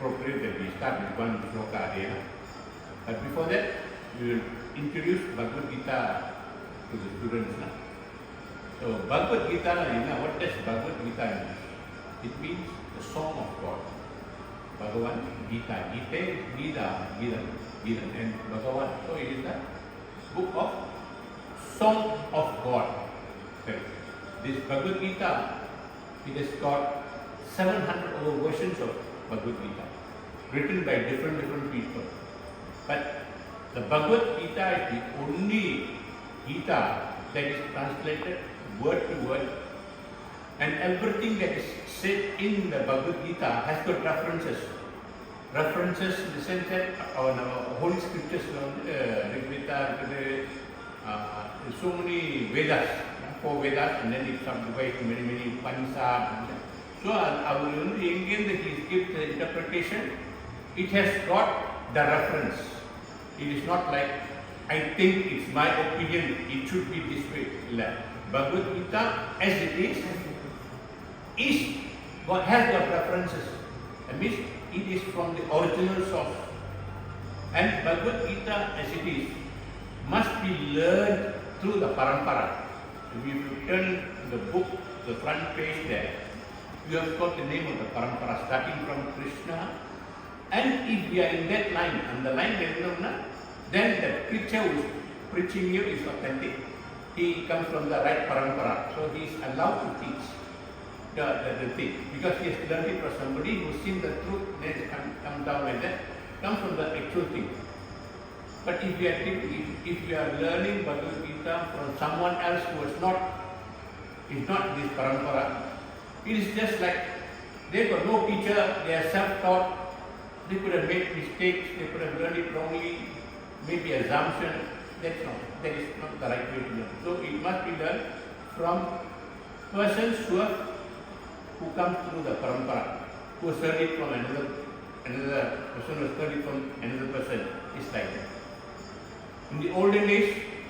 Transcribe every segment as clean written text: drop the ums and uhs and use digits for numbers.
appropriate that we start with one shloka a day. But before that, we will introduce Bhagavad Gita to the students. So Bhagavad Gita, what does Bhagavad Gita mean? It means the song of God. Bhagavad Gita. Gita is Gita. And Bhagavad, so it is the book of song of God. Okay. This Bhagavad Gita, it has got 700 over versions of Bhagavad Gita, written by different people. But the Bhagavad Gita is the only Gita that is translated word to word, and everything that is said in the Bhagavad Gita has got references. References in the sense that our holy scriptures, Gita, so many Vedas, 4 Vedas, and then it's subdivided to many Upanishads. So, again, that he gives the interpretation, it has got the reference. It is not like, I think it's my opinion, it should be this way. Bhagavad Gita, as it is has got references. That means it is from the original source. And Bhagavad Gita, as it is, must be learned through the parampara. If you turn the book, the front page there, you have got the name of the parampara, starting from Krishna. And if we are in that line, and the line then the preacher who is preaching you is authentic. He comes from the right parampara, so he is allowed to teach the thing, because he has learned it from somebody who has seen the truth, then it comes down like that, comes from the actual thing. But if you are learning Bhagavad Gita from someone else who is not this parampara, it is just like they got no teacher, they are self-taught, they could have made mistakes, they could have learned it wrongly, maybe assumption. That is not the right way to learn. So it must be learned from persons who come through the parampara, who has learned it from another person, who has learned it from another person. It's like that. In the olden days,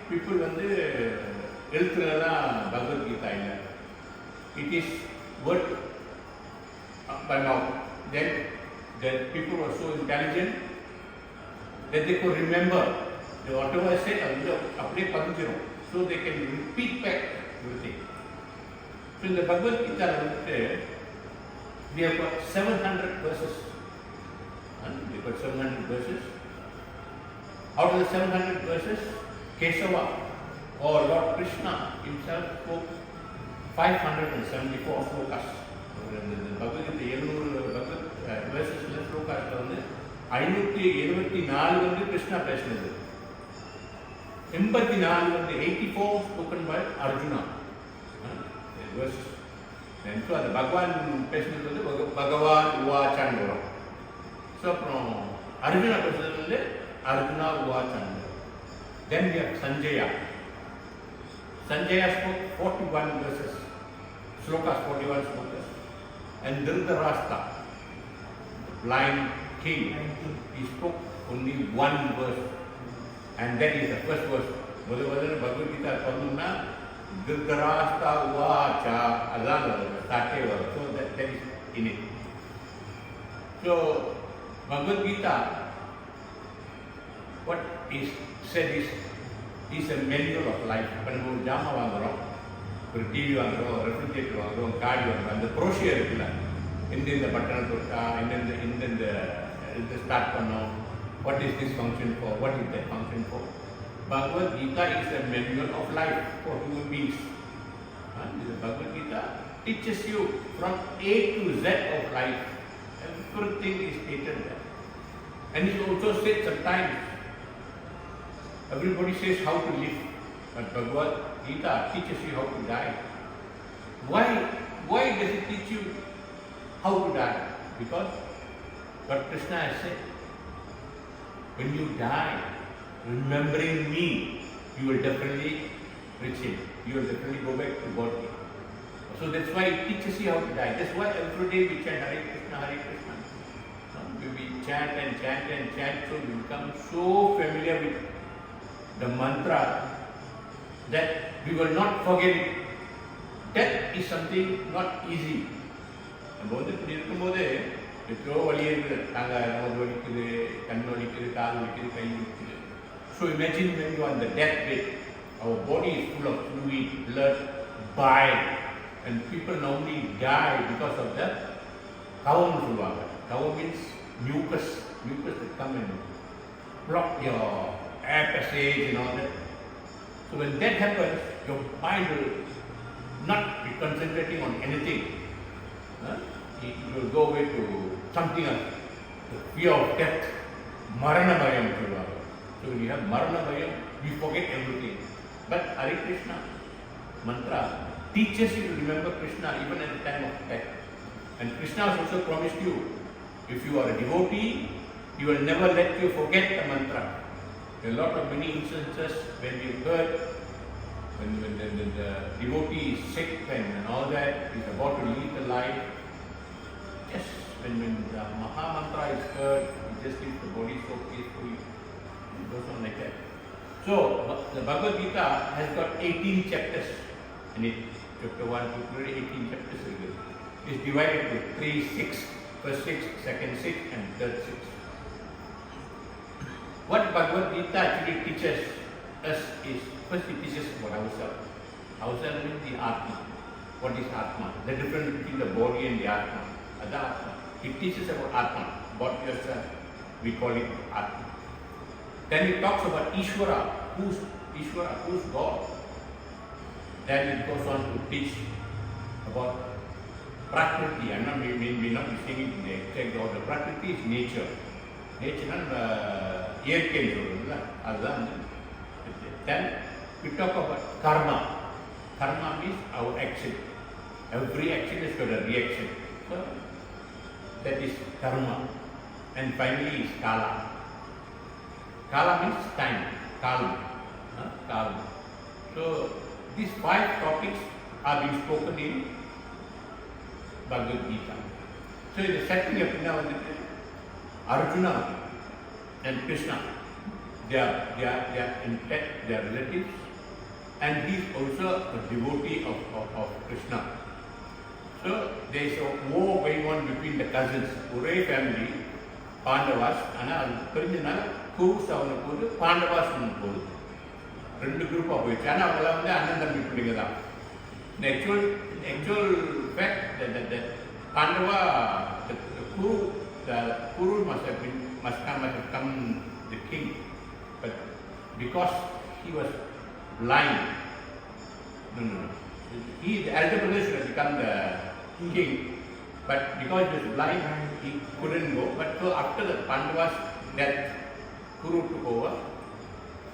people எழுத்துறதெல்லாம் Bhagavad Gita இல்ல. It is word by mouth. Then the people were so intelligent that they could remember whatever I said, அப்படியே பதிஞ்சிரும். So they can repeat back everything. So in the Bhagavad Gita, we have got 700 verses. We have got 700 verses. Out of the 700 verses, Kesava or Lord Krishna himself spoke 574 slokas. The Bhagavad Gita, 700 verses slokas, 574 Krishna பேசினது. 84 spoken by Arjuna. Verses. And so the Bhagwan பேசினது Bhagavad Uvachan வரும். So from Arjuna பேசினது Arjuna Uvachan. Then we have Sanjaya. Sanjaya spoke 41 verses. Slokas, 41 slokas. And Dhritarashtra, the blind king, he spoke only one verse. And that is the first verse. Bhagavad Gita சொன்னோம்னா Dhritarashtra Uvacha, அதான் ஸ்டார்ட்டே வரும். So that is in it. So Bhagavad Gita, what is said is a manual of life. இப்போ நம்ம ஒரு ஜாமான் வாங்குறோம், ஒரு TV வாங்குறோம், ரெஃப்ரிஜரேட்டர் வாங்குறோம், கார்டு வாங்குறோம், அந்த ப்ரோஷியர் இருக்குல்ல, இந்த பட்டனை தொட்டா இந்த ஸ்டார்ட் பண்ணோம், what is this function for, what is that function for. Bhagavad Gita is a manual of life for human beings. The Bhagavad Gita teaches you from A to Z of life. Everything is stated there. And it also said sometimes, everybody says how to live, but Bhagavad Gita teaches you how to die. Why does it teach you how to die? Because what Krishna has said, when you die, remembering me, you will definitely reach Him. You will definitely go back to God. So that's why it teaches you how to die. That's why every day we chant Hare Krishna, Hare Krishna. We chant and chant and chant, so we become so familiar with the mantra that we will not forget it. Death is something not easy. நம்ம இப்படி இருக்கும்போது எத்தோ வலி இருக்குது, நாங்கள் நமது வலிக்குது, கண் வலிக்குது, கால் வலிக்குது, கை வலிக்குது. So imagine when you are on the deathbed, our body is full of fluid, blood, bile, and people normally die because of the kavam சொல்லுவாங்க. Kavam means mucus that come and block your air passage and all that. So when that happens, your mind will not be concentrating on anything. It will go away to something else. The fear of death, marana bhayam சொல்லுவாங்க. So when you have marana bhayam, you forget everything. But Hare Krishna mantra teaches you to remember Krishna even at the time of death. And Krishna has also promised you, if you are a devotee, he will never let you forget the mantra. There are a lot of many instances when you heard when the devotee is sick and all that, is about to leave the life. Just when the Maha Mantra is heard, it just leaves the body so peacefully. It goes on like that. So the Bhagavad Gita has got 18 chapters in it. Chapter 1 to 18 chapters. It's divided into 3 6. First 6, second 6, and third 6. What Bhagavad Gita actually teaches us is, first it teaches about ourselves. Ourselves means the Atma. What is Atma? The difference between the body and the Atma. The Atma. It teaches about Atma, about yourself. We call it Atma. Then it talks about Ishvara. Who's Ishvara? Who's God? Then it goes on to teach about Prakriti. I'm not may not be saying it in the exact order. Prakriti is nature. Nature and iyakai சொல்றோம்ல அதுதான். Then we talk about karma. Karma means our action. Every action is got a reaction. So that is karma. And finally is kala. Kala means time. Kala. Kala. So these 5 topics are being spoken in Bhagavad Gita. So in the setting of Arjuna and Krishna, they are relatives, and he is also a devotee of Krishna. So there is a war going on between the cousins. One family, Pandavas, and Kurus avanaku Pandavas avanaku. Two group of which, and avanga annan thambi pidinga da. The actual fact that Pandava, the Kuru must have come the king, but because he was blind, no. He, the elder brother, should have become the king, but because he was blind, he couldn't go. But so after the Pandavas' death, Kuru took over,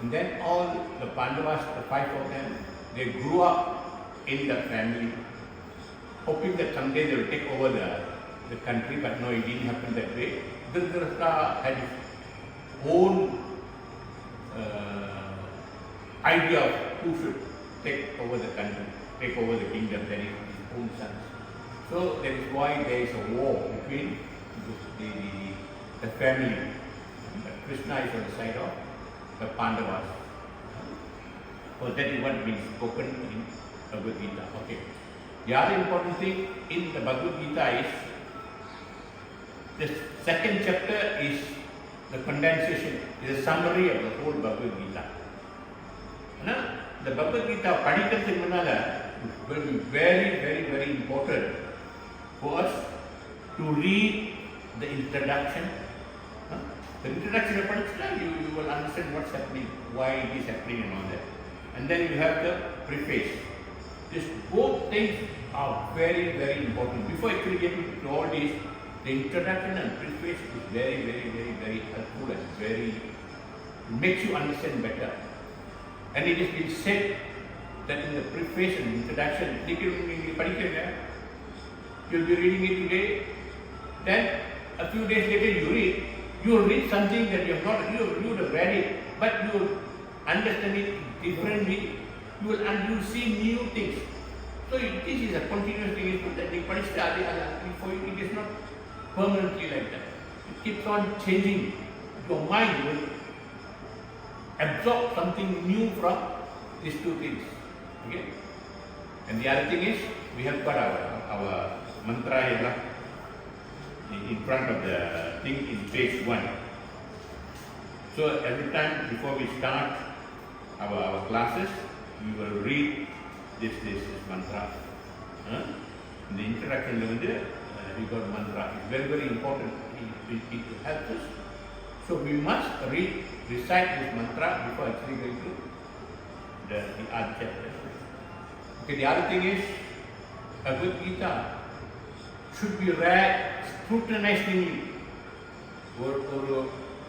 and then all the Pandavas, the 5 of them, they grew up in the family, hoping that someday they will take over the country, but no, it didn't happen that way. Dhritarashtra had his own idea of who should take over the country, take over the kingdom, that is his own sons. So that is why there is a war between the family. But Krishna is on the side of the Pandavas. So that is what being spoken in Bhagavad Gita. Okay. The other important thing in the Bhagavad Gita is the second chapter is the condensation, is a summary of the whole Bhagavad Gita. The Bhagavad Gita padikkathukku munnala will be very important for us to read the introduction. The introduction of padichna, you will understand what's happening, why it is happening and all that. And then you have the preface. These both things are very important. Before actually getting to all these, the introduction and preface is very helpful and makes you understand better. And it has been said that in the preface and introduction, you'll be reading it today, then a few days later you will read something that you have read it, but you will understand it differently, you will see new things. So this is a continuous thing, that it is not permanently like that. It keeps on changing. Your mind will absorb something new from these 2 things. Okay? And the other thing is, we have got our mantra here. in front of the thing in page 1. So every time before we start our classes, we will read this mantra. In the introduction, we got mantra. It's very, very important. It helps us. So we must recite this mantra before actually going to the other chapter. Okay, the other thing is, Bhagavad Gita should be read scrutinizingly.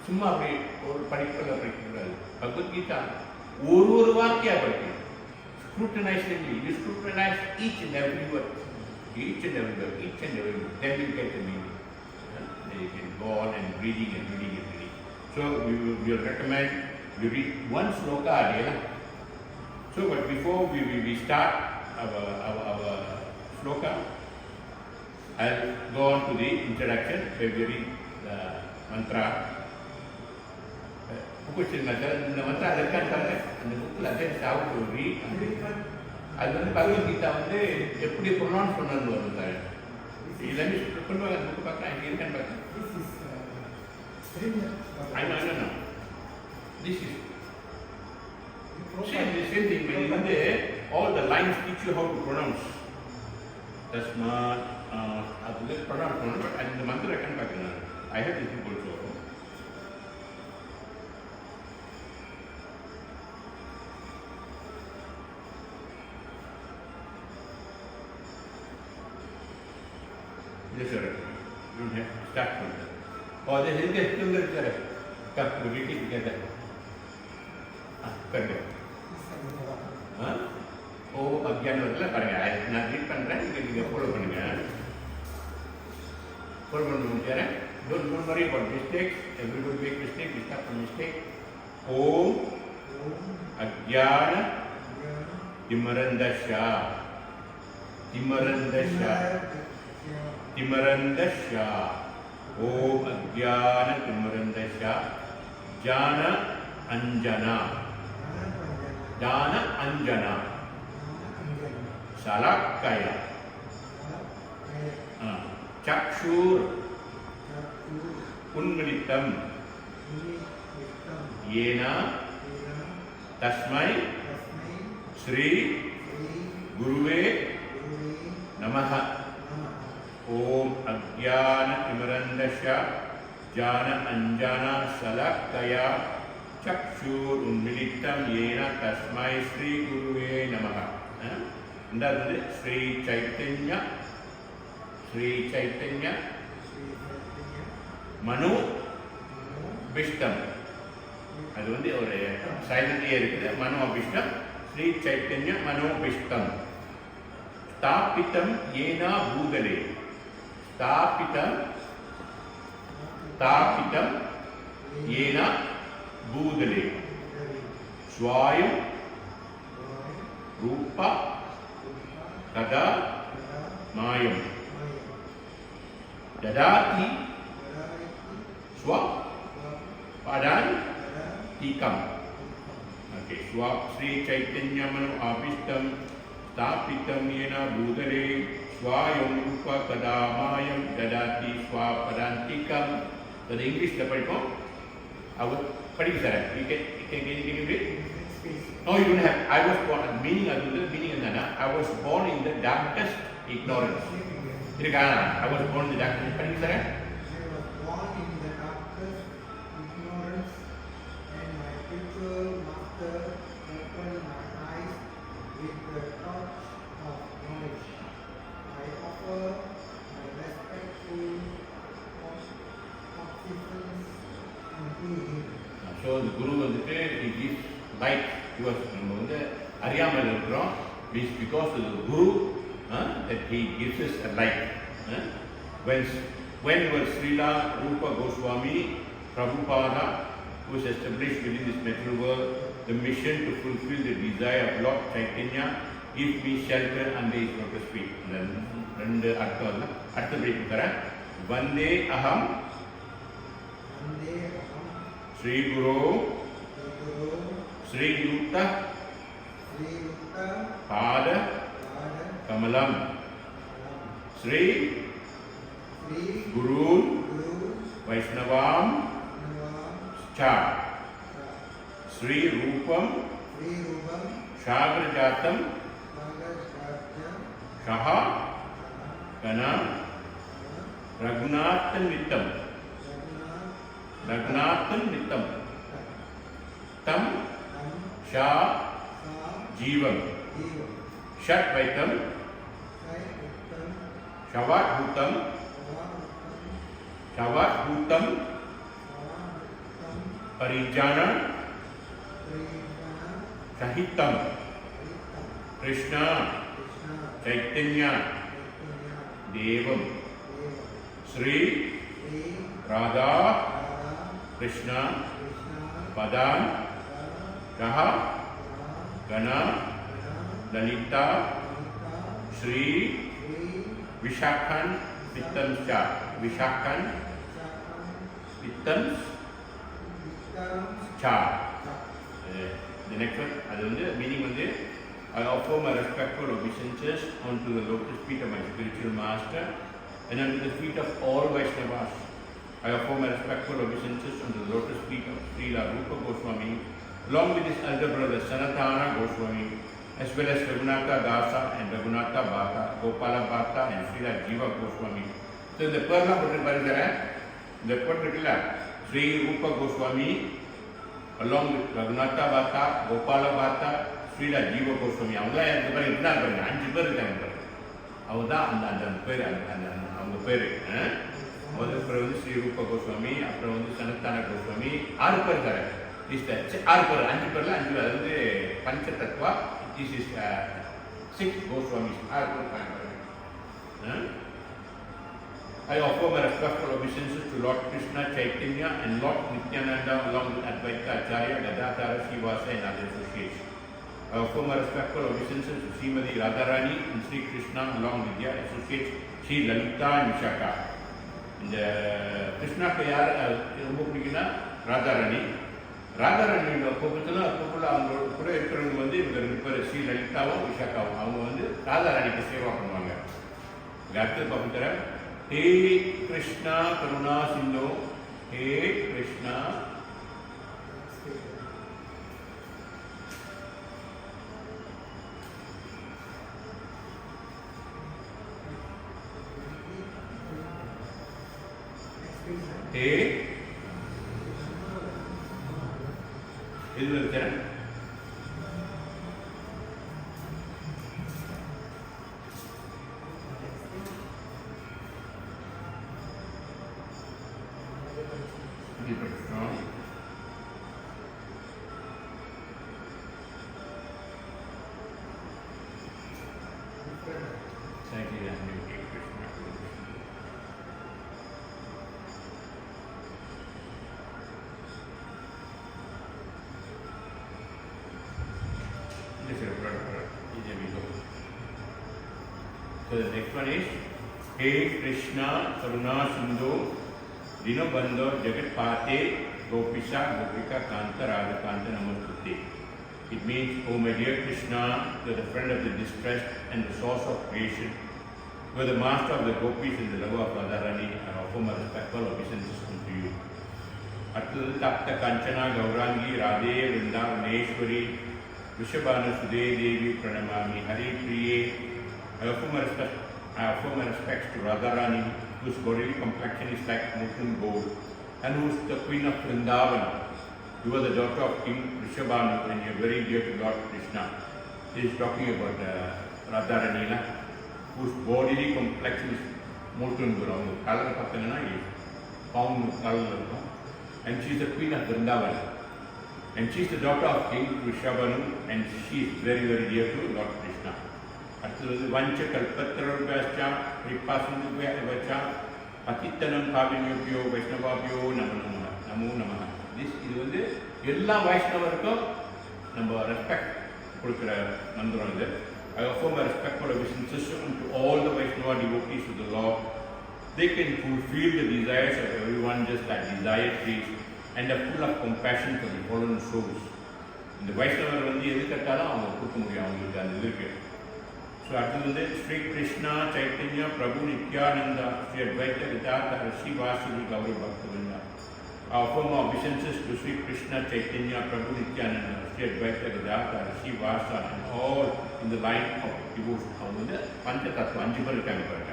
சும்மா அப்படி ஒரு படிப்பில் படிக்கக்கூடாது. பகவத் கீதா ஒரு வாக்கியா படிக்கணும். Scrutinizingly, you scrutinize each and every word. Each and every word. Then you get the meaning. Then you can go on and reading. So we will recommend you read one sloka a day. So but before we start our sloka, I'll go on to the introduction where we read the mantra. Buku இந்த mantra அதற்கான பாருங்க. அந்த புக்கில் அதே சாப்பிட்டு read. அது பகவத் கீதா எப்படி pronounce பண்ணணும்னு வரும் சார். எல்லாமே கொண்டு வாங்க புக்கு பார்க்கலாம். இங்கே இருக்கான்னு பார்க்கலாம். I know. This is same thing. When all the lines teach you how to pronounce. Tasmat, that's pronounce. But and the mantra can back. I have this book also. Yes, sir. You have to start from that. Oh, this is the stronger, sir. Come, we read it together. Correct. Oh, again, பாருங்க நான் read பண்றேன், நீங்க follow பண்ணுங்க. Follow பண்ணுங்க. Don't worry about mistakes. Everybody make mistake. We start from mistake. Om Ajnana Timarandasya. Om Ajnana Timarandasya. Jana Anjana Salakaya Chakshur Unmilitam Yena Tasmai Sri Guruve Namaha. Om Ajnana Timarandasya Jana Anjana Salakaya Chakshur Unmilitam Yena Tasmai Sri Guruve Namaha. That is Sri Chaitanya Manu Bishtam. அது ஒரு சைலண்ட்லியே இருக்குது. மனோ அபிஷ்டம் ஸ்ரீ சைத்தன்ய மனோ பிஷ்டம். ஸ்தாபிதம் ஏனா பூதலே. ஸ்தாபிதம் ஏனா பூதலே. ஸ்வாயம் ரூப ததா மாயம். Dadati Swa Padan Tikam. Okay, Swa Sri Chaitanya Manu Abhishtam Stapitam Yena Bhudare Swayam Rupa Kadamayam Dadati Swa Padan Tikam. So the English la padipom. Padikku sir. You can read? No, you don't have. I was born. Meaning enna? I was born in the darkest ignorance. I was born in the darkness. I was born in the darkest ignorance, and my spiritual master opened my eyes with the touch of knowledge. I offer my respectful obeisances unto him. So the Guru he gives light to us. Ariyamal irukrom. It's because of the Guru that he gives us a light. When was Srila Rupa Goswami Prabhupada was established within this material world, the mission to fulfill the desire of Lord Chaitanya, give me shelter under his lotus feet. Rendu artham artha break kara. Vande aham Sri Guru Sri Yukta Pada Kamalam Sri Gurun Vaishnavam Cha Sri Rupam Shagrajatam Shaha Gana Raghunathan Nittam Tam Sha Jivam Shat Vaitam Shavat Bhutam Parijana Sahitam Krishna Chaitanya Devam Sri Radha Krishna Padam Shaha Gana Lalita Sri Vishakhan Pittams Cha. The next one, the meaning of this, I offer my respectful obeisances unto the lotus feet of my spiritual master and unto the feet of all Vaishnavas. I offer my respectful obeisances unto the lotus feet of Srila Rupa Goswami, along with his elder brother Sanatana Goswami, as well as Raghunatha Dasa and Raghunatha Bhata, Gopala Bhata and Srila Jiva Goswami. So in the Parla the particular Sri Rupa Goswami, along with Raghunatha Bhata, Gopala Bhata, Srila Jiva Goswami. அவங்களா இந்த மாதிரி இருந்தாங்க பாருங்க, 5 பேர் இருக்காங்க பாருங்க. அவங்க தான் அந்த பேர் அவங்க பேர். முதல் பேர் வந்து ஸ்ரீ ரூப கோஸ்வாமி, அப்புறம் வந்து சனத்தான கோஸ்வாமி, 6 பேர் இருக்காங்க. 6 பேர், 5 பேர்ல 5 அது வந்து பஞ்ச தத்வா. This is 6 Goswamis. 6 பேர் இருக்காங்க. I offer my respectful obeisances to Lord Krishna Chaitanya and Lord Nityananda along with Advaita Acharya, Gadadhara, Srivasa and other associates. I offer my respectful obeisances to Srimati Radharani and Sri Krishna along with their associates Sri Lalita and Vishaka. இந்த கிருஷ்ணாக்கு யார் ரொம்ப பிடிக்குன்னா ராதாராணி. ராதாராணியோட கோபத்தில் அப்போக்குள்ள அவங்க கூட இருக்கிறவங்க வந்து இவங்க 2 பேர் ஸ்ரீ லலிதாவும் விஷாக்காவும் அவங்க வந்து ராதாராணிக்கு சேவா பண்ணுவாங்க. அடுத்தது பார்த்துக்கிற हे कृष्णा करुणा सिंधु हे कृष्णा हे इधर चरण So the next one is He Krishna Karuna Sindhu Dinabandho Jagat Pate Gopisha Gopika Kanta Radha Kanta Namaste. It means, O my dear Krishna, you are the friend of the distressed and the source of creation. You are the master of the gopis and the lover of Radharani, and offer my respectful obeisances unto you. Atul Tapta Kanchana Gaurangi Radhe Vrindavaneshwari Vishabhanu Sude Devi Pranamami Hari Priye. I offer my respects to Radharani, whose bodily complexion is like molten gold, and who is the queen of Vrindavan. You are the daughter of King Rishabhanu, and you are very dear to Lord Krishna. He is talking about Radharani, whose bodily complexion is molten gold. Color is found color, and she is the queen of Vrindavan. And she is the daughter of King Rishabhanu, and she is very, very dear to Lord Krishna. அடுத்தது வஞ்ச கல்பத்தரோபாஸ்சா கிருபாசிந்துபயவச்சா பதித்தனம் பாவினியோபியோ வைஷ்ணவாபியோ நமோ நமஹ. இது வந்து எல்லா வைஷ்ணவருக்கும் நம்ம respect கொடுக்குற மந்திரம் இது. I offer my respectful obeisances to all the Vaishnava devotees of the Lord. They can fulfill the desires of everyone just like desire trees and are full of compassion for the fallen souls. இந்த வைஷ்ணவர் வந்து எது கேட்டாலும் அவங்க கொடுக்க முடியும், அவங்களுக்கு அந்த இது இருக்கு. So அடுத்தது ஸ்ரீ கிருஷ்ணா சைத்தன்யா பிரபு நித்யானந்தா ஸ்ரீ அத்வைத கதாதர ஸ்ரீ வாசுதேவ கௌரவ பக்தவृंदा. Offer my obeisances to Sri Krishna Chaitanya Prabhu Nityananda Sri Advaita Gadadhara Sri Vasa and all in the line of devotion. அவங்க வந்து பஞ்சதத்துவம் 5 பேர் இருக்காங்க பாருங்க.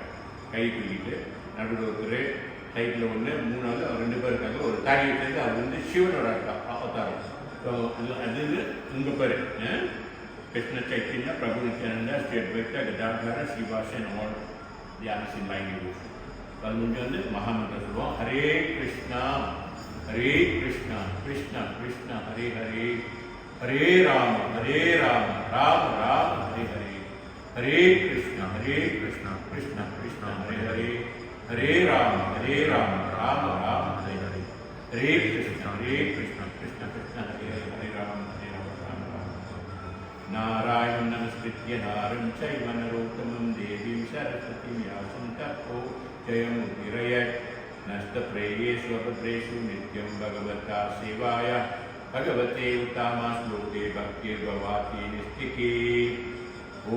கை தூக்கிட்டு நடுவில் ஒருத்தர் சைடில் ஒன்று 3ஆவது 2 பேர் இருக்காங்க. ஒரு தாடி வச்சிருந்து அவர் வந்து சிவனோட அவதாரம். ஸோ அது உங்கள் பேர் Krishna Chaitanya Prabhu Nityananda Sri Advaita Gadadhara Sri Vasa and all the others in line devotion. அது முடிஞ்சு வந்து மகாமந்திரம் சொல்லுவோம். Hare Krishna Hare Krishna, Krishna Krishna, Hare Hare, Hare Rama, Rama Rama, Hare Hare, Hare Krishna, Krishna Krishna, Hare Hare, Hare Rama, Rama Rama, Hare Hare, Hare Krishna, Krishna Krishna, Hare Hare, Hare Rama, Rama Rama. Narayanam Namaskritya Naram Chaiva Narottamam Devim Saraswatim Vyasam Tato Jayam Udhirayat नष्टप्रेयेषु अपत्रेषु नित्यं भगवता सेवाय भगवते उत्तमा श्लोके भक्तिर्भवति निष्ठिके.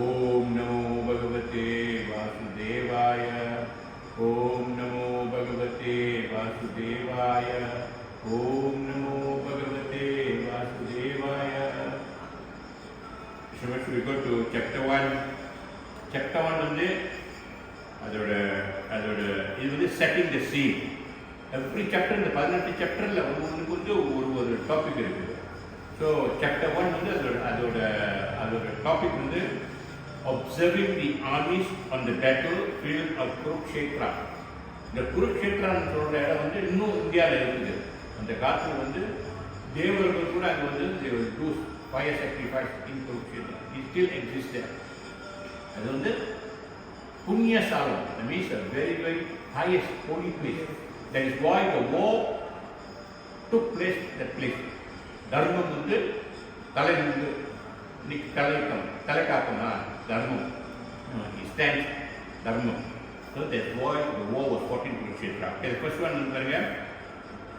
ओम नमो भगवते वासुदेवाय, ओम नमो भगवते वासुदेवाय, ओम नमो भगवते वासुदेवाय. So we go to chapter 1. Chapter 1 வந்து அதோட இது வந்து setting the scene. Every chapter இந்த 18 சாப்டரில் ஒவ்வொன்றுக்கு வந்து ஒரு டாபிக் இருக்குது. ஸோ சாப்டர் 1 வந்து அதோட டாபிக் வந்து observing the armies on the battle field of Kurukshetra. இந்த குருக்ஷேத்ரான்னு சொல்கிற இடம் வந்து இன்னும் இந்தியாவில் இருக்குது. அந்த காலத்தில் வந்து தேவர்கள் கூட அங்கே வந்து to fire sacrifice in Kurukshetra. It still exist. அது வந்து Punya Salam, that means a very, very highest holy place. That is why the war took place at that place. Dharmam வந்து தலை வந்து தலைக்காக்கமா தர்மம். He stands Dharmam. So that's why the war was fought in Kurukshetra. Okay, the first one பாருங்க.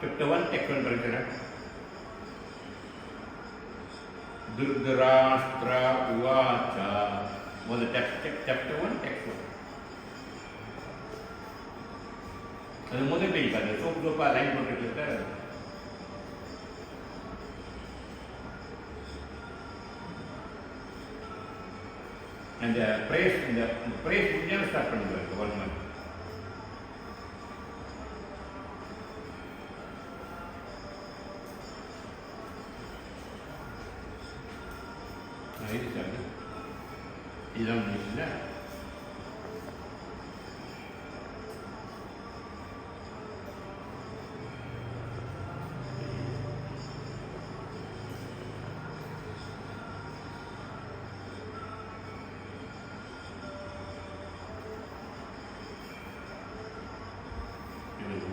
Chapter 1, text 1 பாருங்க. Dhritarashtra uvacha. Was the chapter 1, text 1. அது முதல் page பாருங்க. சோப்பா line போட்டுட்டு அந்த பிரேஸ் முடிஞ்சாலும் ஸ்டார்ட் பண்ணுவாங்க 1 month. இது சார் இதுதான் முடிச்சுல.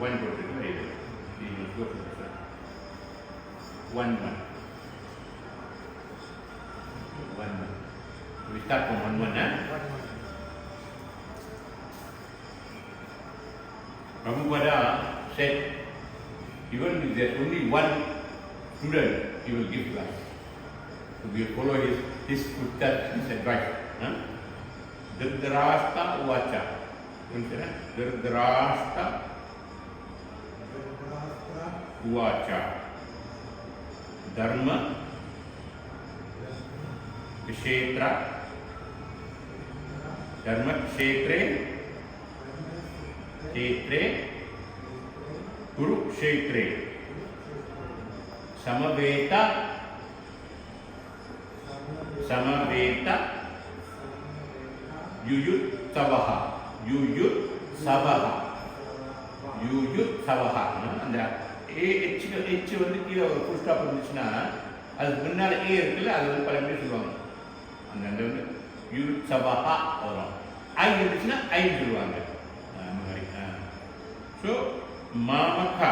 One particular area. We must go to the front. 1 month. 1 month. We start from 1 month, eh? Prabhupada said, even if there's only one student, he will give class. So we follow his footsteps, his advice. Dhritarashtra uvacha. Dhritarashtra uvacha. Dharma kshetra dharma kshetre kurukshetre samaveta yuyutsavaha அந்த H வந்து கீழே ஒரு full stop இருந்துச்சுன்னா அதுக்கு முன்னால் ஏ இருக்குல்ல, அது வந்து பல பேர் சொல்லுவாங்க. அந்த வந்து யுத்சவஹா வரும். ஐ இருந்துச்சுன்னா ஐன்னு சொல்லுவாங்க. அந்த மாதிரி. So மாமகா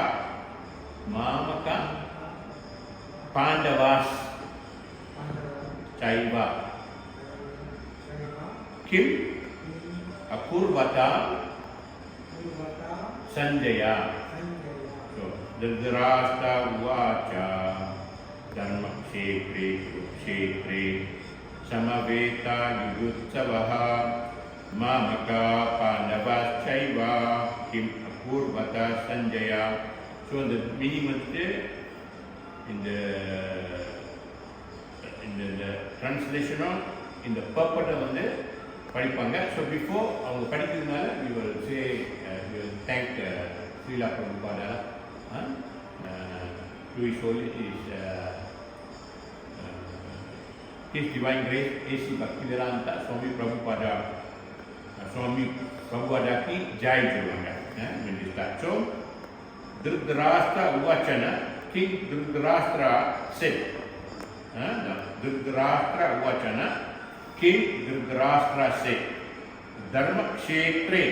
Pandavas சைவா Kim அபூர்வதா Sanjaya. Dhritarashtra uvacha dharma kshetre kurukshetre Samaveta Yudutsavaha Mamaka Pandavaschaiva Kim Apurvata Sanjaya. So the meaning வந்து இந்த translation இந்த purport வந்து படிப்பாங்க. So before அவங்க படிக்கிறதுனால we will say we will thank Srila Prabhupada to his holy His Divine Grace A.C. Bhaktivedanta Swami Prabhupada Swami Prabhupada ki jai சொல்லுவாங்க when they start. So Dhritarashtra Uvachana, King Dhritarashtra said, Dhritarashtra Uvachana, King Dhritarashtra said, Dharma Kshetre,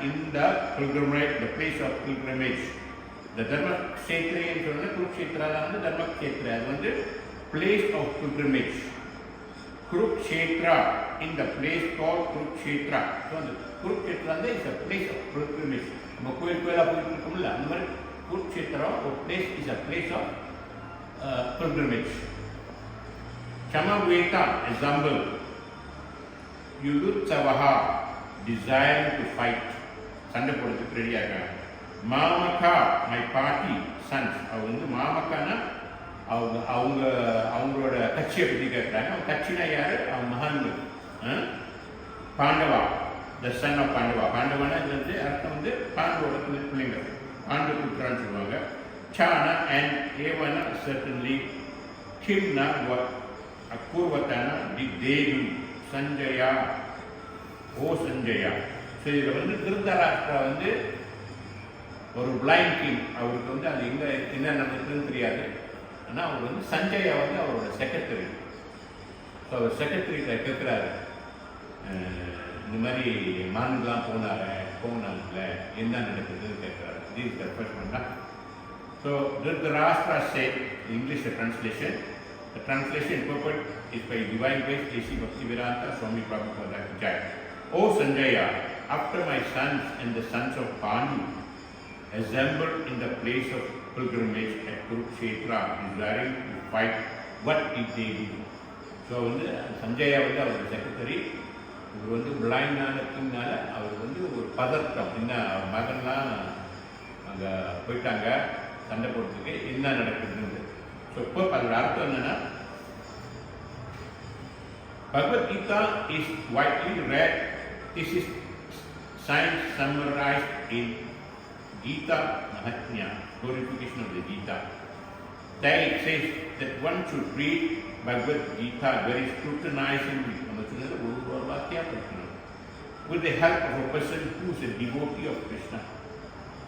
in the pilgrimage, the place of pilgrimage. The Dharma Kshetre in Kurukshetra, the Dharma Kshetra, the place of pilgrimage. Kurukshetra, in the place called Kurukshetra. So the Kurukshetra is a place of pilgrimage. Kurukshetra or place is a place of pilgrimage. Chamaveta, example, Yudutsavaha, desiring to fight. Sanda போடுறதுக்கு ரெடியா இருக்காங்க. Mamaka, my party, sons. அவங்க மாமக்கானா அவங்களோட கட்சியை பற்றி கேட்குறாங்க. அவங்க கட்சினா யாரு? அவங்க மகான்கள். Pandava, the son of Pandava. பாண்டவானா இது வந்து அர்த்தம் வந்து பாண்டவோட பிள்ளைங்க. பாண்டு புத்திரான்னு சொல்லுவாங்க. Chana and Evana certainly. Kimna what Akurvatana did they do? Sanjaya, oh Sanjaya. So இதில் வந்து திருதராஷ்டிரா வந்து ஒரு பிளைண்ட் கிங். அவருக்கு வந்து அது எங்கே என்ன நடந்ததுன்னு தெரியாது. ஆனால் அவர் வந்து சஞ்சயா வந்து அவரோட செக்ரட்டரி. ஸோ அவர் செக்ரட்டரிகிட்ட கேட்குறாரு, இந்த மாதிரி மான்லாம் போனாங்கல்ல என்ன நடக்குதுன்னு கேட்குறாரு. திஸ் ரெஃபர் பண்ணா. So Dhritarashtra said, English translation. The translation purport is by Divine Grace A.C. Bhaktivedanta Swami Prabhupada Jai. O Sanjaya, after my sons and the sons of Pandu assembled in the place of pilgrimage at Kurukshetra, desiring to fight, what did they do? So வந்து சஞ்சயா வந்து அவரோட secretary. இவர் வந்து பிளைண்டான கிங்னால அவர் வந்து ஒரு பதட்டம், என்ன மகன்லாம் அங்கே போயிட்டாங்க சண்டை போடுறதுக்கு, என்ன நடக்குதுன்னு. ஸோ இப்போ அதோட அர்த்தம் என்னன்னா, Bhagavad Gita is widely read. This is science summarized in Gita Mahatmya, glorification of the Gita. There it says that one should read Bhagavad Gita very scrutinizingly, with the help of a person who is a devotee of Krishna.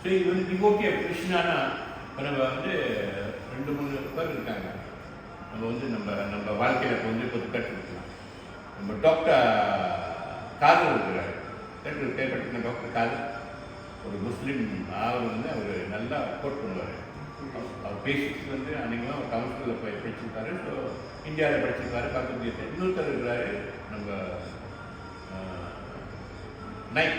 So even devotee of Krishna na நம்ம வந்து 2-3 பேர் இருக்காங்க. நம்ம வந்து நம்ம வாழ்க்கையில் வந்து கற்றுக்கலாம். நம்ம டாக்டர் காதல் இருக்கிறார். கேள்விப்பட்டிருக்க டாக்டர் காதல் ஒரு முஸ்லீம். அவர் வந்து அவர் நல்லா கோட் பண்ணுவார். அவர் பேசிக்ஸ் வந்து அன்றைக்கெல்லாம் ஒரு கவுன்சிலில் போய் படிச்சிருக்காரு. ஸோ இந்தியாவில் படிச்சிருக்காரு. பக்கத்து இன்னொருத்தர் இருக்கிறாரு நம்ம knight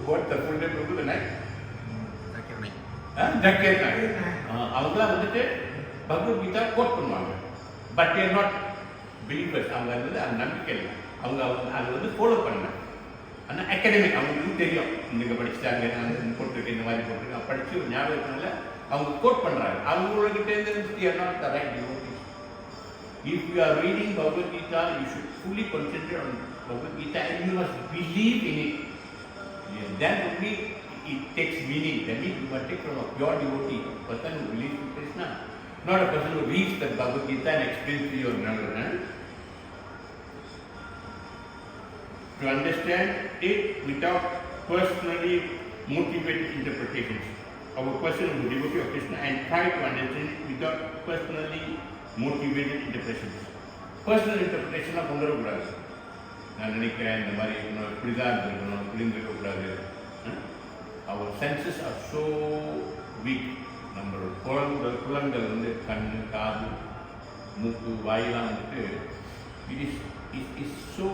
what the full name Prabhu the knight Zakir Naik. அவங்களாம் வந்துட்டு பகவத்கீதா கோட் பண்ணுவாங்க. But they're not believers. அவங்க வந்து அது நம்பிக்கை இல்லை. அவங்க அது வந்து ஃபாலோ பண்ணல. ஆனால் அகாடமிக் அவங்களுக்கு தெரியும், இங்கே படிச்சுட்டாங்க, நான் போட்டிருக்கேன், இந்த மாதிரி போட்டிருக்கேன், படித்து ஒரு ஞாபகத்தினால அவங்க கோட் பண்ணுறாங்க. அவங்ககிட்ட not the right devotees. If you are reading Bhagavad Gita, you should fully concentrate on Bhagavad Gita and you must believe in it. Then only it takes meaning. That means you must take from a pure devotee, a person who believes in Krishna, not a person who reads the Bhagavad Gita and explains to you another. To understand it without personally motivated interpretations. Our person who is a devotee of Krishna and try to understand it without personally motivated interpretations. Personal interpretation of கொண்டு வரக்கூடாது. நான் நினைக்கிறேன் இந்த மாதிரி இருக்கணும், இப்படி தான் இருக்கணும், இப்படி இருக்கக்கூடாது. Our senses are so weak. நம்மளோட புலங்கள் வந்து கண்ணு, காது, மூக்கு, வாயெல்லாம் வந்துட்டு it is so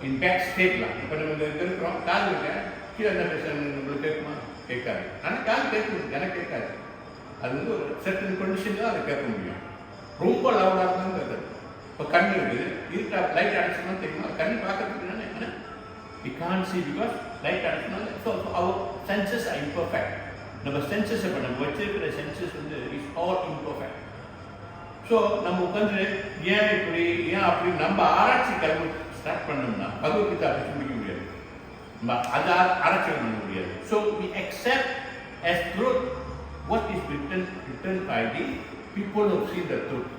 in bad state lah. இப்போ நம்ம இங்கே இருக்கிறோம், காது இருக்க கீழே என்ன பேசுகிறாங்க நம்மளுக்கு கேட்குமா? கேட்காது. ஆனால் காது கேட்குது, எனக்கு கேட்காது. அது வந்து ஒரு சர்டன் கண்டிஷன் தான் அதை கேட்க முடியும். ரொம்ப லவுடாக இருந்தாலும் கேட்குது. இப்போ கண் இருக்குது, இருட்டா லைட் அடிச்சுன்னா தெரியுமா, கண் பார்க்கறதுக்கு என்ன we can't see because light அடிச்சுனா, so our senses are imperfect. நம்ம சென்சஸ் இப்போ நம்ம வச்சிருக்கிற சென்சஸ் வந்து இஸ் ஆல் இம்பர்ஃபெக்ட். ஸோ நம்ம உட்காந்து ஏன் இப்படி ஏன் அப்படி நம்ம ஆராய்ச்சி கிளம்பி ஸ்டார்ட் பண்ணோம்னா பகவத்கீதா பற்றி முடிக்க முடியாது, நம்ம அதை ஆராய்ச்சி பண்ண முடியாது. So we accept as truth what is written by the people who see the truth.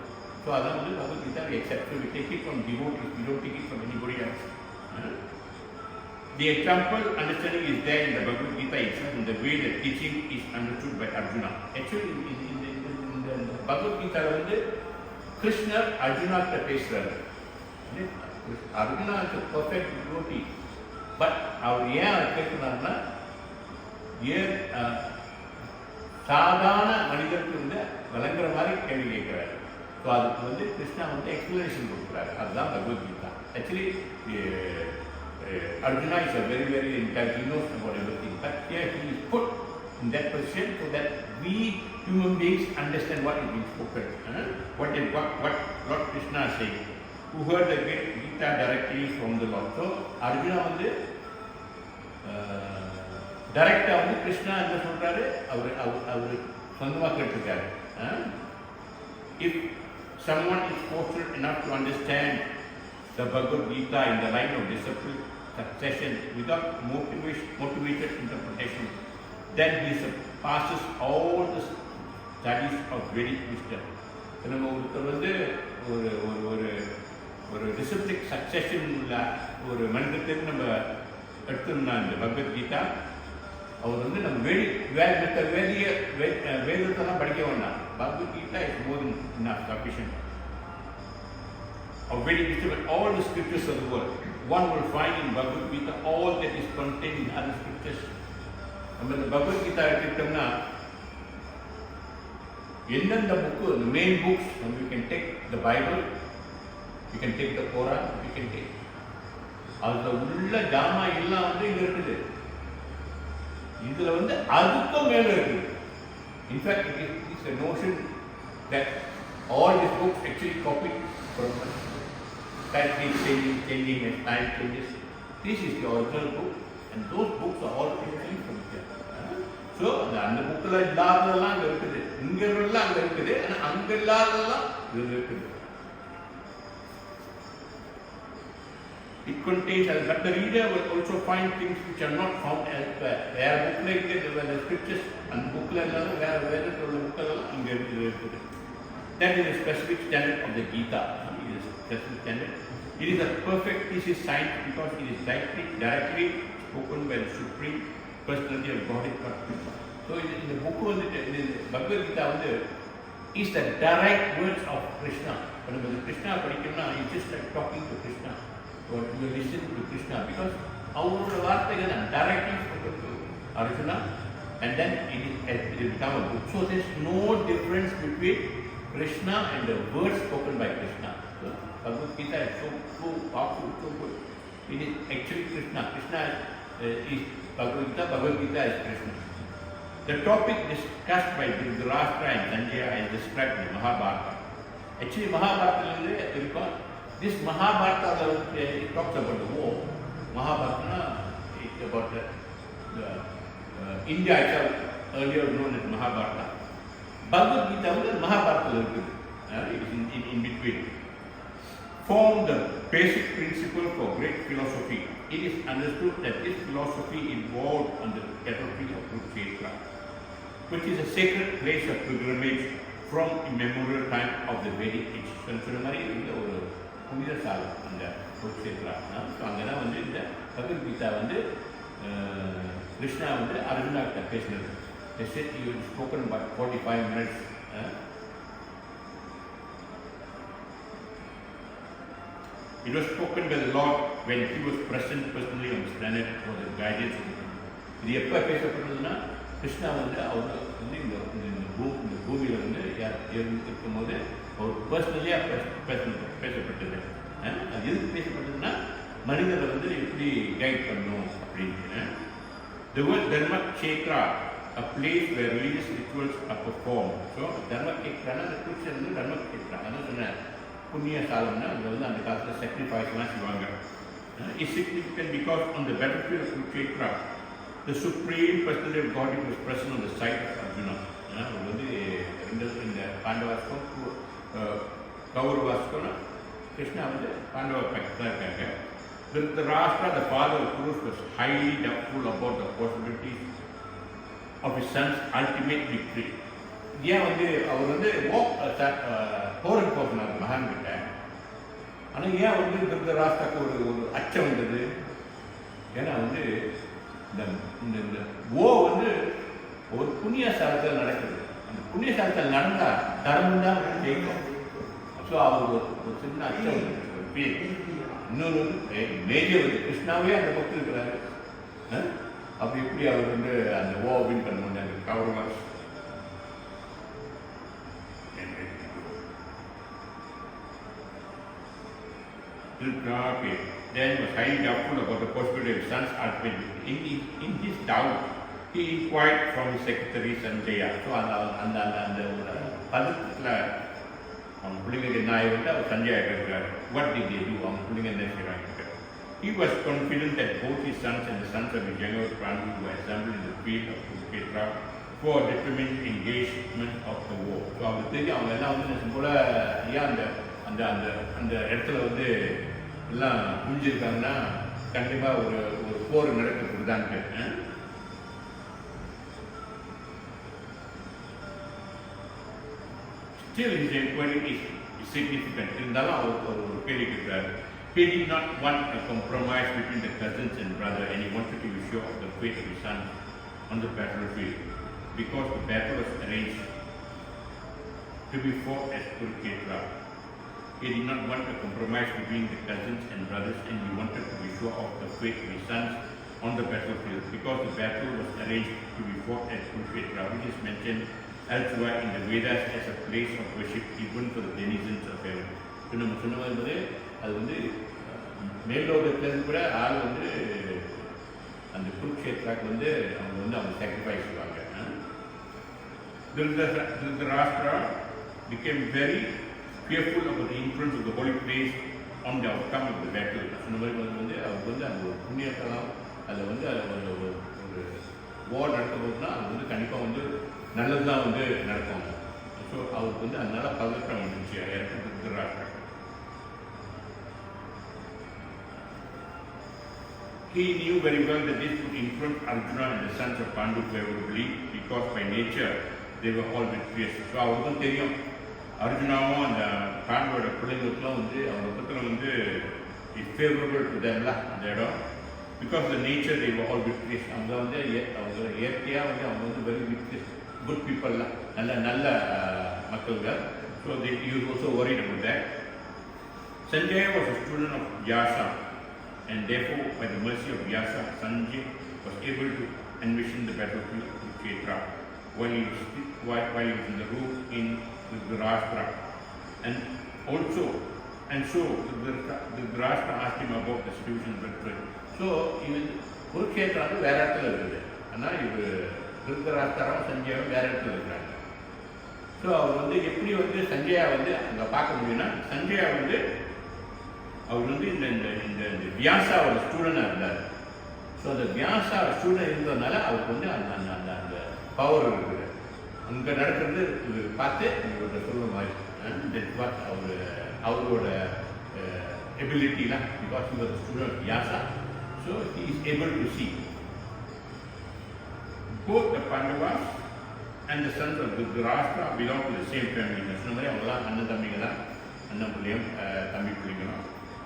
So அதான் வந்து Bhagavad Gita we accept. So we take it from devotees, we don't take it from anybody else. The example understanding is there in the Bhagavad Gita itself in the way the teaching is understood by Arjuna. Actually, in the Bhagavad Gita, வந்து கிருஷ்ணர் அர்ஜுனா கிட்ட பேசுறாரு. Arjuna is a perfect devotee. But அவர் ஏன் கேட்கிறாருன்னா, ஏன் சாதாரண மனிதருக்கு வந்து விளங்குற மாதிரி கேள்வி கேட்கிறாரு. ஸோ அதுக்கு வந்து கிருஷ்ணா வந்து எக்ஸ்பிளனேஷன் கொடுக்குறாரு. அதுதான் Bhagavad Gita. Actually Arjuna is a very, very intelligent, he knows about everything. But here he is put in that position so that we human beings understand what is being spoken. What Lord Krishna is saying. Who heard the Gita directly from the Lord. So Arjuna வந்து டைரக்டாக வந்து கிருஷ்ணா என்ன சொல்கிறாரு, அவர் சொந்தமாக கேட்டிருக்காரு. If someone is fortunate enough to understand the Bhagavad Gita in the line of discipline succession without motivated interpretation, then he surpasses all the studies of Vedic wisdom. நம்ம ஒருத்தர் வந்து ஒரு டிசிப்ளிக் சக்சஷன் உள்ள ஒரு மனிதத்துக்கு நம்ம எடுத்தோம்னா இந்த பகவத்கீதா, அவர் வந்து நம்ம வேதத்தெல்லாம் படிக்க வேண்டாம். Bhagavad Gita is more then enough sufficient. Of Vedic wisdom and all the scriptures of the world. One will find in Bhagavad Gita all that is contained in other scriptures. நம்ம இந்த Bhagavad Gita எடுத்துட்டோம்னா எந்தெந்த book, the main books, and we can take the Bible, we can take the Quran, we can take. அதுல உள்ள ஜாமா எல்லாம் வந்து இங்க இருக்குது. இதுல வந்து அதுக்கும் மேல இருக்குது. In fact, it is a notion that all these books actually copied from time changing as time changes. This is the original book, and those books are all actually from here. So அந்த புக்கில் இல்லாததெல்லாம் அங்கே இருக்குது, இங்கே எல்லாம் அங்கே இருக்குது, ஆனால் அங்கே இல்லாததெல்லாம் இது இருக்குது. It contains, but the reader will also find things which are not found elsewhere. Where bookல இருக்குது, the scriptures and bookல இல்லாத வேற உள்ள புக்கெல்லாம் இங்கே இருக்குது. That is a specific standard of the Gita. It is a specific standard. It is a perfect thesis science because it is directly spoken by the Supreme Personality of Godhead. So in the book of the Bhagavad Gita is the direct words of Krishna. When the Krishna padikkumna, it's just like talking to Krishna, or you listen to Krishna, because our vaarthaigal are directly spoken to Arjuna, and then it will become a book. So there is no difference between Krishna and the words spoken by Krishna. So Bhagavad Gita is so powerful, so good. It is actually Krishna. Krishna is Bhagavad Gita. Bhagavad Gita is Krishna. The topic discussed by Dhritarashtra and Sanjaya is described in Mahabharata. Actually, Mahabharata, this Mahabharata it talks about the war. Mahabharata is about the India itself, earlier known as Mahabharata. Bhagavad Gita is Mahabharata. It is in between. Form the basic principle for great philosophy. It is understood that this philosophy involved on the battlefield of Kurukshetra, which is a sacred place of pilgrimage from immemorial time of the Vedic age. சொன்ன மாதிரி இந்த ஒரு புனித சாலை அந்த Kurukshetra. So அங்கே தான் வந்து இந்த பகவத்கீதா வந்து கிருஷ்ணா வந்து அர்ஜுனா கிட்ட பேசினது. They said he had spoken about 45 minutes. It was spoken by the Lord when he was present personally on this planet for the guidance of the people. இது எப்போ பேசப்பட்டதுன்னா கிருஷ்ணா வந்து அவர் வந்து இந்த பூமியில் வந்து இருக்கும்போது அவர் பர்சனலியாக பேசப்பட்டது. அது எதுக்கு பேசப்பட்டதுன்னா மனிதரை வந்து எப்படி கைட் பண்ணணும் அப்படின்னு. The word Dharma Kshetra a place where religious rituals are performed. So, Dharma Ketrana, the Christian வந்து Dharma Ketra. அதான் சொன்னேன், புண்ணிய சாலம்னா அங்கே வந்து அந்த காலத்தில் sacrifice-லாம் செய்வாங்க. It's significant because on the battlefield of Kurukshetra, the supreme personality of God was present on the side of Arjuna. அவர் வந்து இந்த பாண்டவாஸ்கம் கௌரவாஸ்கம் கிருஷ்ணா வந்து பாண்டவ பக்கத்தில் தான் இருக்காங்க. Dhritarashtra, the father of Kurus, was highly doubtful about the possibilities of his son's ultimate victory. ஏன் வந்து அவர் வந்து போருக்கு போகிறார் மகான் கிட்ட. ஆனால் ஏன் வந்து திருதராஷ்டிராக்கு ஒரு அச்சம் வந்தது? ஏன்னா வந்து இந்த வந்து ஒரு புண்ணிய சாலத்தில் நடக்குது. அந்த புண்ணிய சாலத்தில் நடந்தால் தர்மம் தான் ஜெயிக்கும். ஸோ அவர் ஒரு சின்ன அச்சம் இன்னொரு மேஜர் வந்து கிருஷ்ணாவே அந்த பக்கம் இருக்கிறாரு. அப்படி எப்படி அவர் வந்து அந்த வின் பண்ண முடியாது? Kauravas then was highly doubtful about the possibility of his son's ultimate victory. In his doubt, he inquired from his secretary Sanjaya. So அந்த பதத்தில் அவங்க பிள்ளைங்களுக்கு என்ன ஆகிவிட்டு அவர் சஞ்சயா கேட்கிறார், what did they do? அவங்க பிள்ளைங்க என்ன செய்கிறாங்க? He was confident that both his sons and the sons of his younger Prabhu were assembled in the field of Kurukshetra for determined engagement of the war. So அவங்களுக்கு தெரியும் அவங்க எல்லாம் வந்து போல ஏன் அந்த அந்த அந்த அந்த இடத்துல வந்து எல்லாம் புரிஞ்சிருக்காங்கன்னா கண்டிப்பாக ஒரு போர் நடக்கிறது தான். Still his inquiry is significant. இருந்தாலும் அவர் ஒரு கேள்வி கேட்கிறார். He did not want a compromise between the cousins and brother, and he wanted to be sure of the fate of his son on the battlefield, because the battle was arranged to be fought at Kurukshetra. He did not want a compromise between the cousins and brothers, and he wanted to be sure of the fate of his sons on the battlefield, because the battle was arranged to be fought at Kurukshetra, which is mentioned elsewhere in the Vedas as a place of worship even for the denizens of heaven. இப்போ நம்ம சொன்ன மாதிரி அது வந்து மேலோகத்திலேருந்து கூட ஆள் வந்து அந்த குருக்ஷேத்ராக்கு வந்து அவங்க சாக்ரிஃபைஸ் செய்வாங்க. Dhritarashtra became very fearful about the influence of the holy place on the outcome of the battle. சொன்ன மாதிரி வந்து அவருக்கு வந்து அந்த ஒரு புண்ணியத்தெல்லாம் அதில் வந்து ஒரு வார் நடக்க போதுன்னா அது வந்து கண்டிப்பாக வந்து நல்லது தான் வந்து நடக்கும். ஸோ அவருக்கு வந்து அதனால பதற்றம் வந்துச்சு Dhritarashtra. He knew very well that this would influence Arjuna and the sons of Pandu favorably, because by nature they were all victorious. So அவருக்கும் தெரியும் அர்ஜுனாவும் அந்த பாண்டவோட பிள்ளைங்களுக்குலாம் வந்து அவங்க பக்கத்தில் வந்து இஸ் ஃபேவரபிள் டு தேம்ல அந்த இடம். Because the nature they were all victorious. அவங்க வந்து அவங்க இயற்கையாக வந்து அவங்க வந்து வெரி victorious good people-லாம் நல்ல மக்கள்கள். So he was also worried about that. Sanjaya was a student of Vyasa, and therefore by the mercy of Vyasa, Sanjay was able to envision the battlefield of Kurukshetra while he was in the room in Dhritarashtra. And so Dhritarashtra asked him about the situation of the battle. So even Kurukshetra வந்து வேற இடத்துல இருக்குது. ஆனால் இவர் திருதராஷ்டிராவும் சஞ்சயாவும் வேற இடத்துல இருக்கிறாங்க. So அவர் வந்து எப்படி வந்து சஞ்சயா வந்து அங்கே பார்க்க முடியும்னா, சஞ்சயா வந்து அவர் வந்து இந்த வியாசாவோட ஸ்டூடெண்டாக இருந்தார். ஸோ அந்த வியாசா ஸ்டூடெண்ட் இருந்ததுனால அவருக்கு வந்து அந்த அந்த அந்த பவர் இருக்குது. அங்கே நடக்கிறது இது பார்த்து இவர்கிட்ட சொல்கிற மாதிரி அவரோட எபிலிட்டிலாம், because he was a student of Vyasa, so he is able to see. Both the Pandavas and the sons of Dhritarashtra belong to the same family. சொன்ன மாதிரி அவங்களாம் அண்ணன் தம்பிங்க தான், அண்ணன் பிள்ளையும் தம்பி பிள்ளைங்களும்.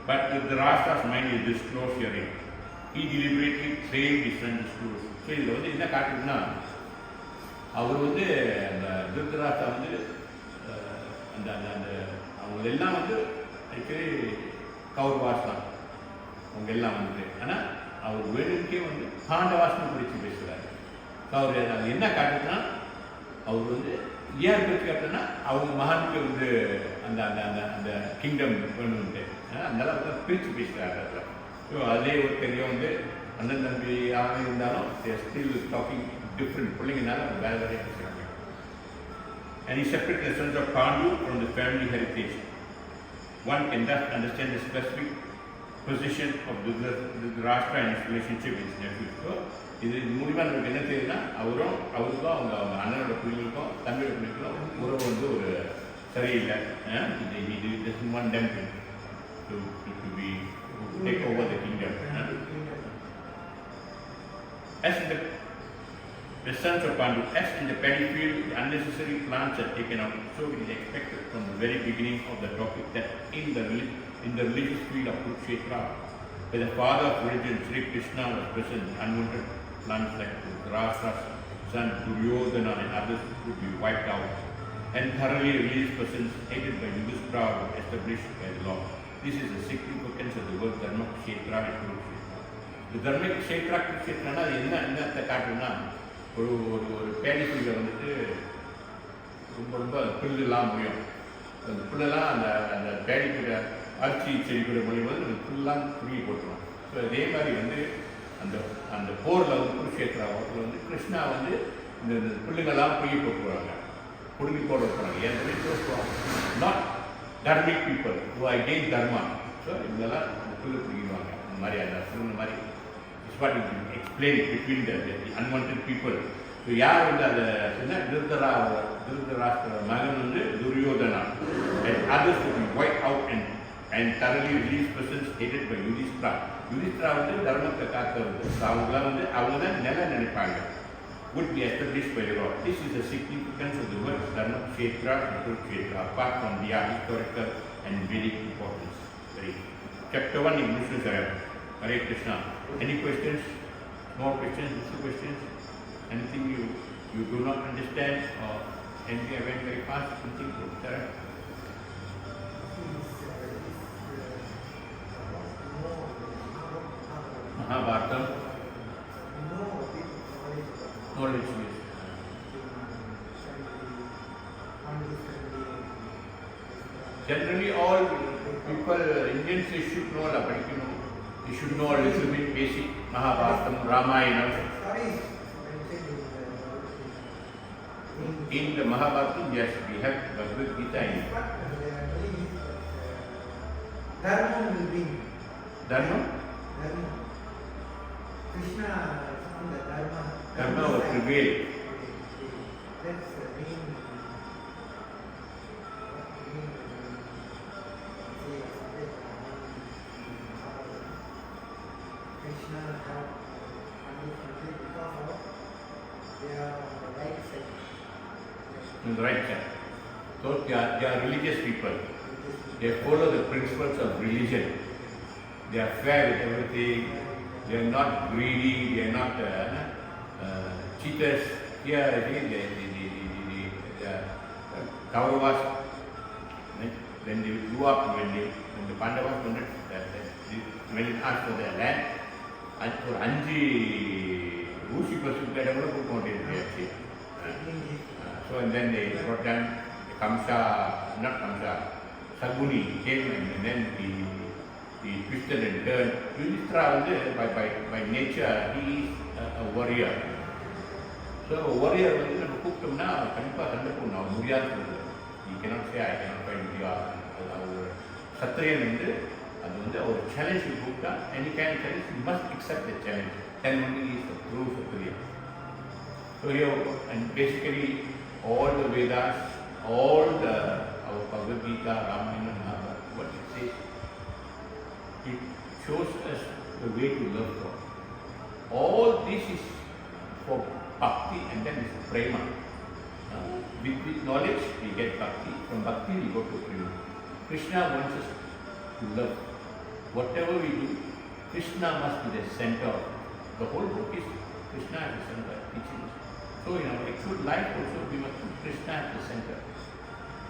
But Dhritarashtra's mind is disclosed herein. He deliberately trained his son disclosed. So இதில் வந்து என்ன காட்டுதுன்னா, அவர் வந்து அந்த திருதராஷ்டிரா வந்து அந்த அந்த அவங்க எல்லாம் வந்து ஆக்சுவலி கௌரவாஸ் தான் அவங்க எல்லாம் வந்து. ஆனால் அவர் வேணுக்கே வந்து பாண்டவாசனம் பிடிச்சி பேசுகிறார். ஸோ அவர் அது என்ன காட்டுதுன்னா, அவர் வந்து ஏன் பிடிச்சி காட்டுன்னா அவங்க மகானுக்கு வந்து அந்த அந்த அந்த அந்த கிங்டம் வேணும்ட்டு அதனால வந்து பிரித்து பேசுகிறாரு அதில். ஸோ அதே ஒரு தெரியும் வந்து அண்ணன் தம்பி யாரும் இருந்தாலும் they are still talking different. பிள்ளைங்கனால வேறு வேறு பேசுகிறாங்க. And he separated the sons of Pandu from the family heritage. One can thus understand the specific position of Dhritarashtra and his relationship with his nephew. So, இது மூலிமா நமக்கு என்ன தெரியுதுன்னா அவருக்கும் அவங்க அண்ணனோட பிள்ளைகளுக்கும் தம்பியோட பிள்ளைகளுக்கும் உறவு வந்து ஒரு சரியில்லை. He doesn't want them to take over the kingdom. As in the sons of Pandu, as in the paddy field, the unnecessary plants are taken out. So it is expected from the very beginning of the topic that in the religious field of Kurukshetra, where the father of religion, Sri Krishna, was present, unwanted plants like Dhritarashtra's son Duryodhana and others would be wiped out, and thoroughly religious persons hated by Yudhishthira were established by the law. This is the significance of the word Dharma Kshetra and Kurukshetra. The Dharma Kshetra Kurukshetra அது என்னத்தை காட்டுன்னா ஒரு பேடி ஃபீல்டில் வந்துட்டு ரொம்ப புல்லுலாம் முடியும். அந்த புல்லெல்லாம் அந்த பேடி ஃபீல்ட அரிசி செடி கூட முடியும் போது அந்த புல்லாம் புடுங்கி போட்டுருவோம். ஸோ அதே மாதிரி வந்து அந்த போரில் வந்து குருஷேத்ரா ஓட்டில் வந்து கிருஷ்ணா வந்து இந்த புல்லுங்கெல்லாம் புடுங்கி போட போகிறாங்க. ஏன் சொல்லி not dharmic people who again dharma. So இவங்கெல்லாம் அந்த புல்லு பிடிக்குவாங்க. அந்த மாதிரி அந்த சொன்ன மாதிரி it's what it explain between the unwanted people. So யார் வந்து அதை சொன்னால் திருதராஷ்டிர மகன் வந்து Duryodhana and others to be wiped out and thoroughly religious persons hated by Yudhishthira. Yudhishthira வந்து தர்மத்தை காத்தவங்க. அவங்களாம் வந்து அவங்க தான் நிலை நினைப்பாங்க. Would be established by the law. This is the significance of the word Dharma Kshetra and Kurukshetra, apart from their historical and Vedic importance. Very. Chapter 1 in Vishnu Saram. Hare Krishna. Any questions? More questions? Two questions? Anything you do not understand or anything I went very fast? Anything to Saram? Mahabharata. Knowledge is. Generally, all people, Indians, they should know, but you should know a little bit basic Mahabharata, Ramayana. In the Mahabharata, yes, we have Bhagavad Gita in it. Dharma will win. Dharma? Krishna found the Dharma. Dharma will prevail. That's the main. Krishna have understood because of they are on the right side. On the right side. So they are religious people. They follow the principles of religion. They are fair with everything. They are not greedy. They are not cheaters. Here, the Kauravas, when they grew up, when the Pandavas wanted, when it asked for their land, for 5 ஊசி இடம் கூட கொடுக்க மாட்டேங்குது. So and then they brought down Saguni came and then he twisted and turned. Yudhishthira வந்து by nature he is a warrior. So a warrior வந்து நம்ம கூப்பிட்டோம்னா கண்டிப்பாக சண்டை போடணும். அவர் முடியாது சொல்லுது. He cannot say I cannot fight with you. அவர் சத்திரியன் வந்து அது வந்து அவர் சேலஞ்ச் கூப்பிட்டா any kind of challenge he must accept the challenge. Then only he is a true Satriya. So here and basically all the Vedas, all our Bhagavad Gita, Ramayana, Mahabharata, what it says, it shows us the way to love God. All this is for bhakti and then is prema. With knowledge we get bhakti. From bhakti we go to prema. Krishna wants us to love. Whatever we do, Krishna must be the center. The whole book is Krishna at the center, teaching us. So in our actual life also we must put Krishna at the center.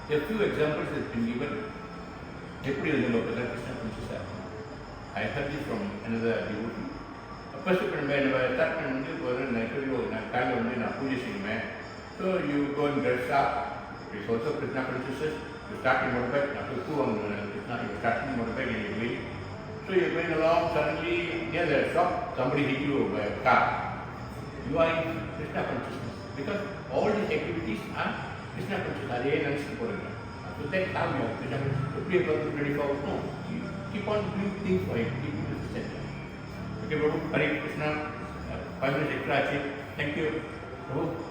There are few examples that have been given. எப்படி எழுதணும் Krishna princess. I heard this from another devotee. First நம்ம start பண்ணி ஒரு நான் காலையில் வந்து நான் பூஜை செய்வேன். So you go and dress up. It's also Krishna princesses. You start in motorbike. After 2 Krishna, you start in motorbike and you leave. So So you're going along, suddenly near the shop, somebody hit you by a car. You are in Krishna consciousness. Because all these activities are Krishna consciousness. So that's how you are Krishna consciousness. To play about 24 hours, no. You keep on doing things for him, keep him to the center. Okay, Prabhu, Hare Krishna, 5 minutes extra. Thank you, Prabhu.